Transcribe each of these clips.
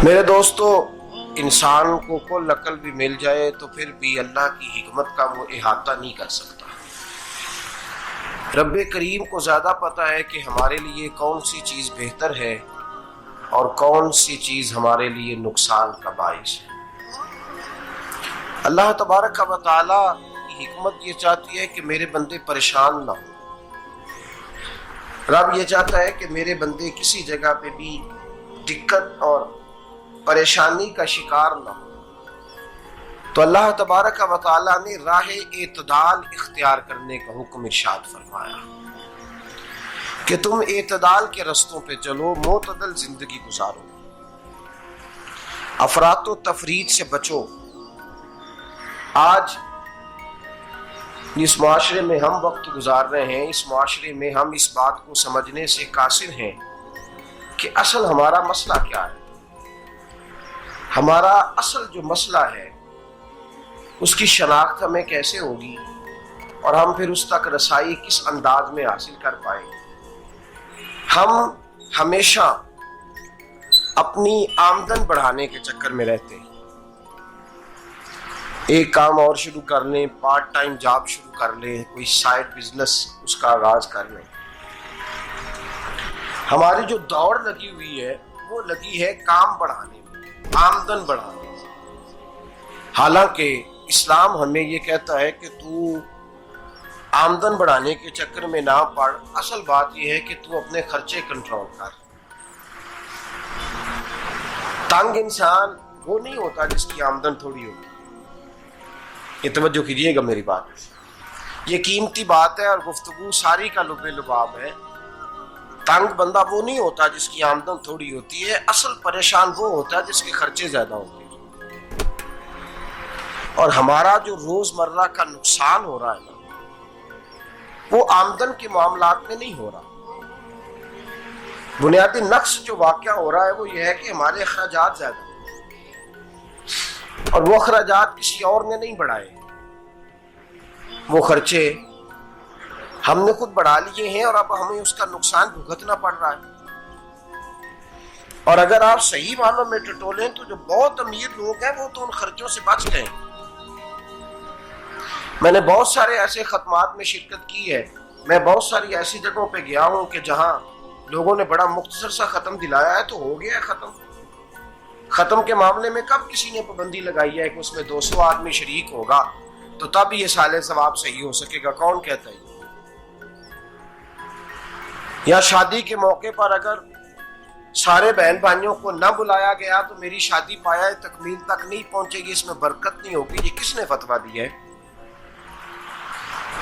میرے دوستو، انسان کو کل عقل بھی مل جائے تو پھر بھی اللہ کی حکمت کا وہ احاطہ نہیں کر سکتا۔ رب کریم کو زیادہ پتہ ہے کہ ہمارے لیے کون سی چیز بہتر ہے اور کون سی چیز ہمارے لیے نقصان کا باعث ہے۔ اللہ تبارک و تعالی کی حکمت یہ چاہتی ہے کہ میرے بندے پریشان نہ ہوں۔ رب یہ چاہتا ہے کہ میرے بندے کسی جگہ پہ بھی دقت اور پریشانی کا شکار نہ ہو۔ تو اللہ تبارک و تعالی نے راہ اعتدال اختیار کرنے کا حکم ارشاد فرمایا کہ تم اعتدال کے رستوں پہ چلو، معتدل زندگی گزارو، افراط و تفریط سے بچو۔ آج جس معاشرے میں ہم وقت گزار رہے ہیں، اس معاشرے میں ہم اس بات کو سمجھنے سے قاصر ہیں کہ اصل ہمارا مسئلہ کیا ہے۔ ہمارا اصل جو مسئلہ ہے اس کی شناخت ہمیں کیسے ہوگی اور ہم پھر اس تک رسائی کس انداز میں حاصل کر پائیں۔ ہم ہمیشہ اپنی آمدن بڑھانے کے چکر میں رہتے ہیں، ایک کام اور شروع کر لیں، پارٹ ٹائم جاب شروع کر لیں، کوئی سائیڈ بزنس اس کا آغاز کر لیں۔ ہماری جو دوڑ لگی ہوئی ہے وہ لگی ہے کام بڑھانے میں، آمدن بڑھانے میں۔ حالانکہ اسلام ہمیں یہ کہتا ہے کہ تو آمدن بڑھانے کے چکر میں نہ پڑ، اصل بات یہ ہے کہ تو اپنے خرچے کنٹرول کر۔ تنگ انسان وہ نہیں ہوتا جس کی آمدن تھوڑی ہوتی۔ یہ توجہ کیجیے گا میری بات، یہ قیمتی بات ہے اور گفتگو ساری کا لب لباب ہے۔ تنگ بندہ وہ نہیں ہوتا جس کی آمدن تھوڑی ہوتی ہے، اصل پریشان وہ ہوتا ہے جس کے خرچے زیادہ ہوتے ہیں۔ اور ہمارا جو روزمرہ کا نقصان ہو رہا ہے نا، وہ آمدن کے معاملات میں نہیں ہو رہا۔ بنیادی نقص جو واقعہ ہو رہا ہے وہ یہ ہے کہ ہمارے اخراجات زیادہ ہیں، اور وہ اخراجات کسی اور نے نہیں بڑھائے، وہ خرچے ہم نے خود بڑھا لیے ہیں اور اب ہمیں اس کا نقصان بھگتنا پڑ رہا ہے۔ اور اگر آپ صحیح معنوں میں ٹٹولیں تو جو بہت امیر لوگ ہیں وہ تو ان خرچوں سے بچ گئے۔ میں نے بہت سارے ایسے ختمات میں شرکت کی ہے، میں بہت ساری ایسی جگہوں پہ گیا ہوں کہ جہاں لوگوں نے بڑا مختصر سا ختم دلایا ہے تو ہو گیا ہے ختم۔ ختم کے معاملے میں کب کسی نے پابندی لگائی ہے کہ اس میں 200 آدمی شریک ہوگا تو تب یہ سال ثواب صحیح ہو سکے گا؟ کون کہتا ہے؟ یا شادی کے موقع پر اگر سارے بہن بھائیوں کو نہ بلایا گیا تو میری شادی پایہ تکمیل تک نہیں پہنچے گی، اس میں برکت نہیں ہوگی؟ یہ کس نے فتویٰ دیا ہے؟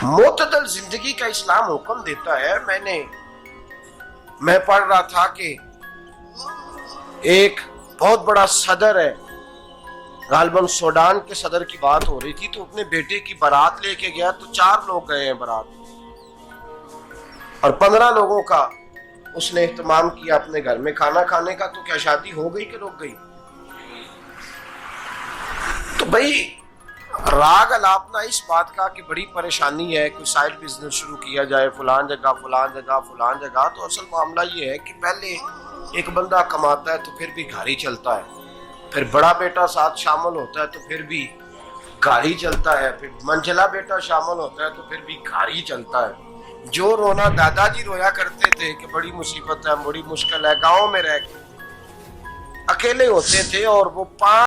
معتدل زندگی کا اسلام حکم دیتا ہے۔ میں پڑھ رہا تھا کہ ایک بہت بڑا صدر ہے، غالباً سوڈان کے صدر کی بات ہو رہی تھی، تو اپنے بیٹے کی بارات لے کے گیا تو 4 لوگ گئے ہیں بارات، اور 15 لوگوں کا اس نے اہتمام کیا اپنے گھر میں کھانا کھانے کا۔ تو کیا شادی ہو گئی کہ رک گئی؟ تو بھائی راگ الاپنا اس بات کا کہ بڑی پریشانی ہے، کوئی سائیڈ بزنس شروع کیا جائے فلان جگہ فلان جگہ فلان جگہ، تو اصل معاملہ یہ ہے کہ پہلے ایک بندہ کماتا ہے تو پھر بھی گھر ہی چلتا ہے، پھر بڑا بیٹا ساتھ شامل ہوتا ہے تو پھر بھی گھر ہی چلتا ہے، پھر منجلا بیٹا شامل ہوتا ہے تو پھر بھی گھر ہی چلتا ہے۔ جو رونا دادا جی رویا کرتے تھے کہ بڑی مصیبت ہے، بڑی مشکل ہے، گاؤں میں رہ کے اکیلے ہوتے تھے اور وہ 5